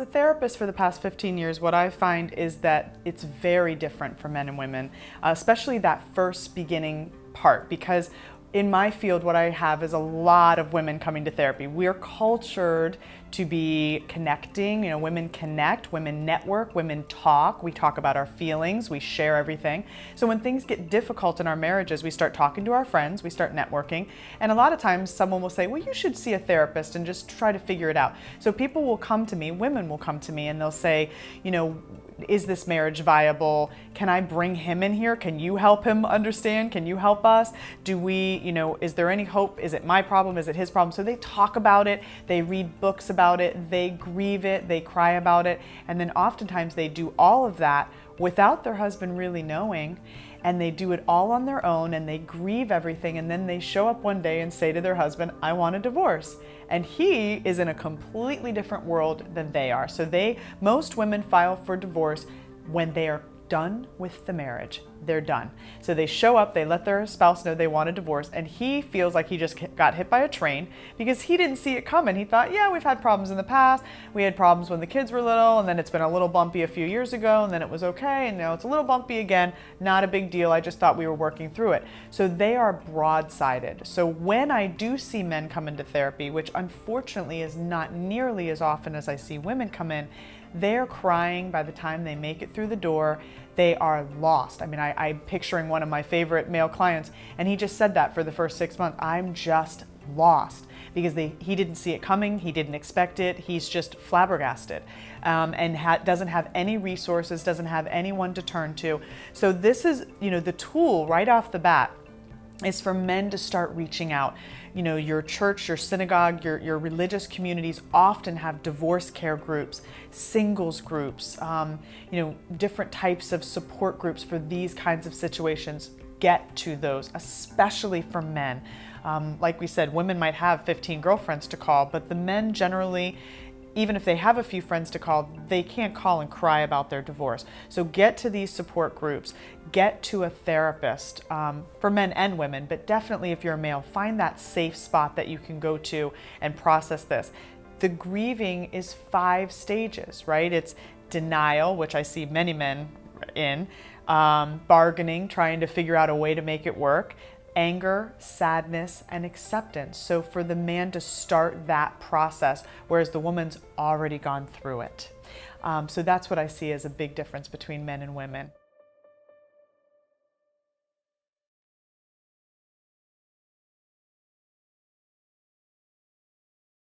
a therapist for the past 15 years, what I find is that it's very different for men and women, especially that first beginning part, because in my field, what I have is a lot of women coming to therapy. We're cultured to be connecting. Women connect, women network, women talk. We talk about our feelings, we share everything. So when things get difficult in our marriages, we start talking to our friends, we start networking. And a lot of times someone will say, well, you should see a therapist and just try to figure it out. So people will come to me, women will come to me, and they'll say, is this marriage viable? Can I bring him in here? Can you help him understand? Can you help us? Is there any hope? Is it my problem? Is it his problem? So they talk about it, they read books about it, they grieve it, they cry about it, and then oftentimes they do all of that without their husband really knowing, and they do it all on their own, and they grieve everything, and then they show up one day and say to their husband, I want a divorce. And he is in a completely different world than they are. So most women file for divorce when they are done with the marriage. They're done. So they show up, they let their spouse know they want a divorce, and he feels like he just got hit by a train because he didn't see it coming. He thought, yeah, we've had problems in the past. We had problems when the kids were little, and then it's been a little bumpy a few years ago, and then it was okay, and now it's a little bumpy again. Not a big deal. I just thought we were working through it. So they are broadsided. So when I do see men come into therapy, which unfortunately is not nearly as often as I see women come in, they're crying by the time they make it through the door. They are lost. I mean, I'm picturing one of my favorite male clients, and he just said that for the first 6 months. I'm just lost because he didn't see it coming. He didn't expect it. He's just flabbergasted and doesn't have any resources, doesn't have anyone to turn to. So this is, the tool right off the bat is for men to start reaching out. Your church, your synagogue, your religious communities often have divorce care groups, singles groups, different types of support groups for these kinds of situations. Get to those, especially for men. Like we said, women might have 15 girlfriends to call, but the men generally, even if they have a few friends to call, they can't call and cry about their divorce. So get to these support groups, get to a therapist for men and women, but definitely if you're a male, find that safe spot that you can go to and process this. The grieving is 5 stages, right? It's denial, which I see many men in, bargaining, trying to figure out a way to make it work, anger, sadness, and acceptance. So for the man to start that process, whereas the woman's already gone through it. So that's what I see as a big difference between men and women.